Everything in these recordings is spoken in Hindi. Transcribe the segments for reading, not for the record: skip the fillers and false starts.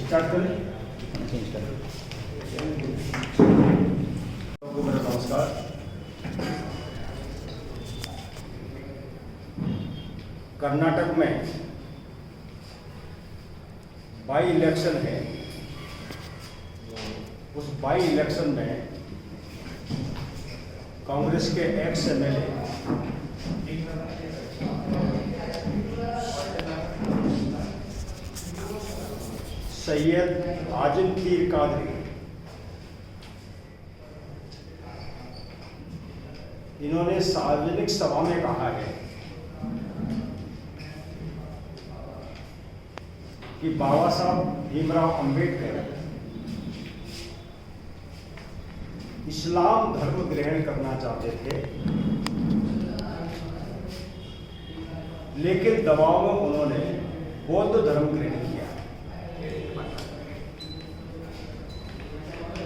स्टार्ट करें। मेरा नमस्कार। कर्नाटक में बाई इलेक्शन है। उस बाई इलेक्शन में कांग्रेस के एक्स एमएलए सैयद आजिम पीर कादरी इन्होंने सार्वजनिक सभा में कहा है कि बाबा साहब भीमराव अंबेडकर इस्लाम धर्म ग्रहण करना चाहते थे, लेकिन दबाव में उन्होंने बौद्ध धर्म ग्रहण किया।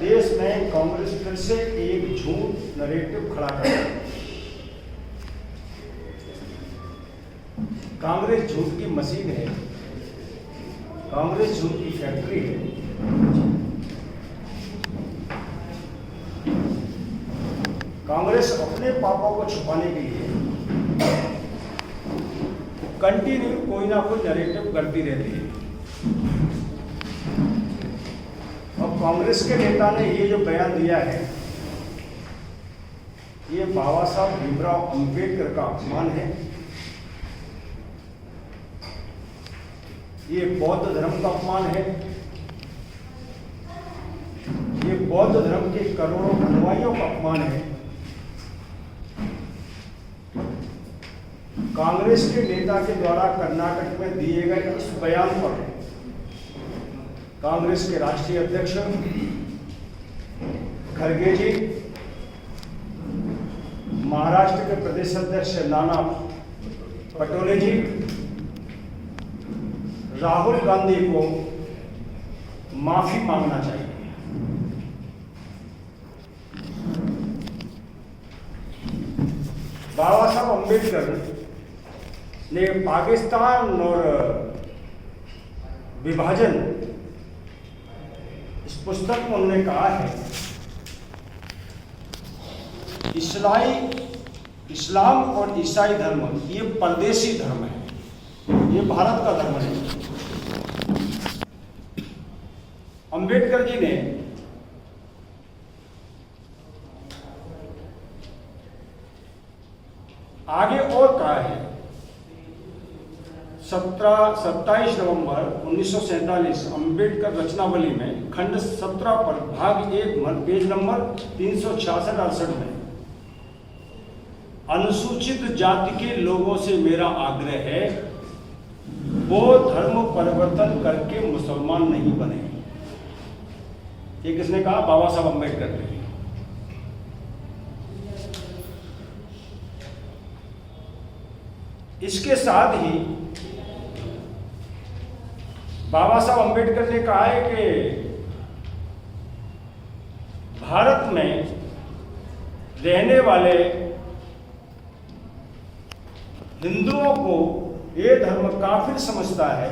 देश में कांग्रेस फिर से एक झूठ नरेटिव खड़ा कर रही है। कांग्रेस झूठ की मशीन है, कांग्रेस झूठ की फैक्ट्री है। कांग्रेस अपने पापों को छुपाने के लिए कंटिन्यू कोई ना कोई नैरेटिव करती रहती है। और कांग्रेस के नेता ने ये जो बयान दिया है, ये बाबा साहब भीमराव अंबेडकर का अपमान है। ये बौद्ध धर्म का अपमान है। ये बौद्ध धर्म के करोड़ों अनुयायियों का अपमान है। कांग्रेस के नेता के द्वारा कर्नाटक में दिए गए इस बयान पर कांग्रेस के राष्ट्रीय अध्यक्ष खड़गे जी, महाराष्ट्र के प्रदेश अध्यक्ष नाना पटोले जी, राहुल गांधी को माफी मांगना चाहिए। बाबा साहब अंबेडकर ने पाकिस्तान और विभाजन, इस पुस्तक में उन्होंने कहा है इस्लाम और ईसाई धर्म ये परदेशी धर्म है, ये भारत का धर्म है। अंबेडकर जी ने आगे और कहा है 27 नवंबर 1947 अंबेडकर रचनावली में खंड 17 पर भाग 1 पेज नंबर 366-68 में अनुसूचित जाति के लोगों से मेरा आग्रह है वो धर्म परिवर्तन करके मुसलमान नहीं बने। ये किसने कहा? बाबा साहब अंबेडकर ने। इसके साथ ही बाबा साहब अंबेडकर ने कहा है कि भारत में रहने वाले हिंदुओं को ये धर्म काफिर समझता है।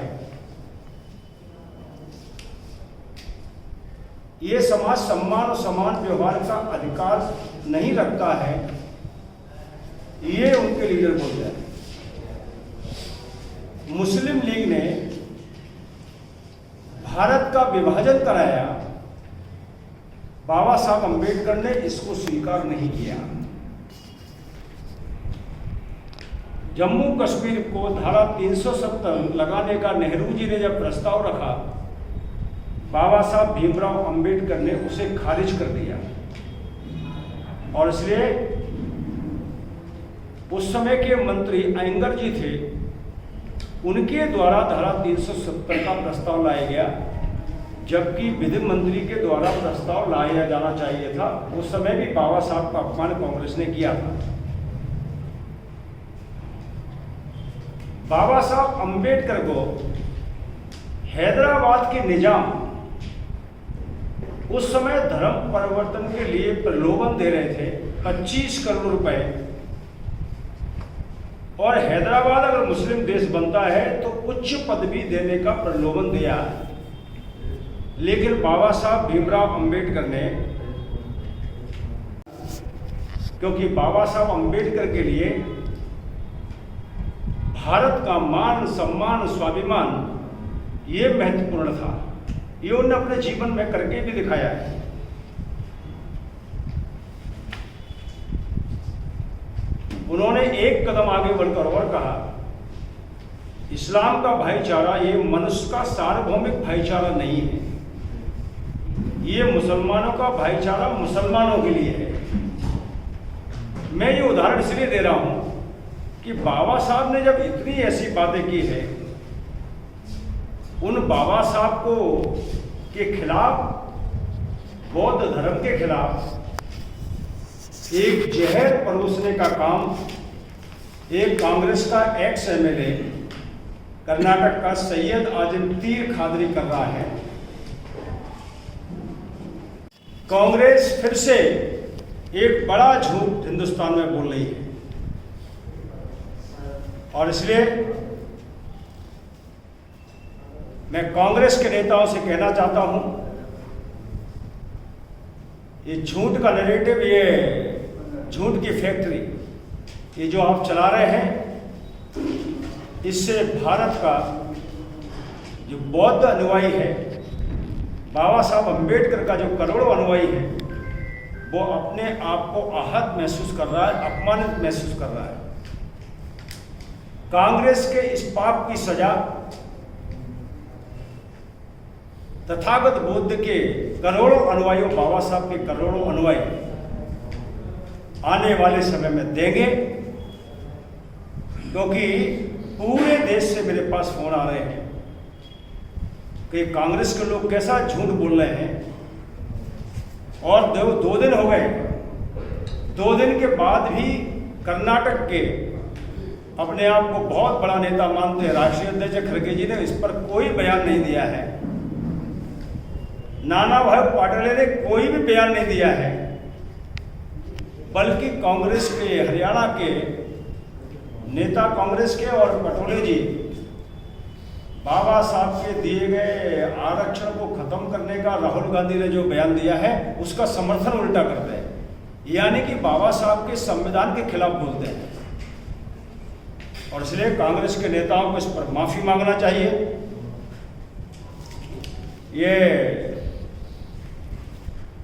ये समाज सम्मान और समान व्यवहार का अधिकार नहीं रखता है। ये उनके लीडर बोलते हैं। मुस्लिम लीग ने भारत का विभाजन कराया, बाबा साहब अंबेडकर ने इसको स्वीकार नहीं किया। जम्मू कश्मीर को धारा 370 लगाने का नेहरू जी ने जब प्रस्ताव रखा, बाबा साहब भीमराव अंबेडकर ने उसे खारिज कर दिया। और इसलिए उस समय के मंत्री अयंगर जी थे, उनके द्वारा धारा 370 का प्रस्ताव लाया गया, जबकि विधि मंत्री के द्वारा प्रस्ताव लाया जाना चाहिए था। उस समय भी बाबा साहब का अपमान कांग्रेस ने किया था। बाबा साहब अंबेडकर को हैदराबाद के निजाम उस समय धर्म परिवर्तन के लिए प्रलोभन दे रहे थे। 25 करोड़ रुपए और हैदराबाद अगर मुस्लिम देश बनता है तो उच्च पदवी देने का प्रलोभन दिया। लेकिन बाबा साहब भीमराव अंबेडकर ने, क्योंकि बाबा साहब अंबेडकर के लिए भारत का मान, सम्मान, स्वाभिमान ये महत्वपूर्ण था। ये उन्होंने अपने जीवन में करके भी दिखाया है। उन्होंने एक कदम आगे बढ़कर और कहा, इस्लाम का भाईचारा ये मनुष्य का सार्वभौमिक भाईचारा नहीं है, ये मुसलमानों का भाईचारा मुसलमानों के लिए है। मैं ये उदाहरण इसलिए दे रहा हूं कि बाबा साहब ने जब इतनी ऐसी बातें की है, उन बाबा साहब को के खिलाफ, बौद्ध धर्म के खिलाफ एक जहर परोसने का काम एक कांग्रेस का एक्स एमएलए कर्नाटक का सैयद आजम तीर खादरी कर रहा है। कांग्रेस फिर से एक बड़ा झूठ हिंदुस्तान में बोल रही है और इसलिए मैं कांग्रेस के नेताओं से कहना चाहता हूं, ये झूठ का नैरेटिव, ये झूठ की फैक्ट्री, ये जो आप चला रहे हैं, इससे भारत का जो बौद्ध अनुयायी है, बाबा साहब अंबेडकर का जो करोड़ों अनुयायी है, वो अपने आप को आहत महसूस कर रहा है, अपमानित महसूस कर रहा है। कांग्रेस के इस पाप की सजा तथागत बुद्ध के करोड़ों अनुयायियों, बाबा साहब के करोड़ों अनुयायी आने वाले समय में देंगे, क्योंकि पूरे देश से मेरे पास फोन आ रहे हैं कि कांग्रेस के लोग कैसा झूठ बोल रहे हैं। और 2 दिन हो गए, 2 दिन के बाद भी कर्नाटक के अपने आप को बहुत बड़ा नेता मानते हैं राष्ट्रीय अध्यक्ष खड़गे जी ने इस पर कोई बयान नहीं दिया है। नाना भाई पाटिल ने कोई भी बयान नहीं दिया है, बल्कि कांग्रेस के हरियाणा के नेता, कांग्रेस के और पटोले जी बाबा साहब के दिए गए आरक्षण को खत्म करने का राहुल गांधी ने जो बयान दिया है उसका समर्थन उल्टा करते हैं, यानी कि बाबा साहब के संविधान के खिलाफ बोलते हैं। और इसलिए कांग्रेस के नेताओं को इस पर माफी मांगना चाहिए। ये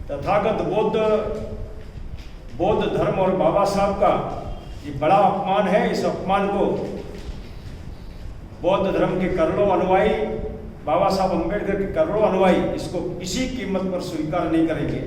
तथागत बौद्ध धर्म और बाबा साहब का ये बड़ा अपमान है। इस अपमान को बौद्ध धर्म के करोड़ों अनुयायी, बाबा साहब अंबेडकर के करोड़ों अनुयायी इसको किसी कीमत पर स्वीकार नहीं करेंगे।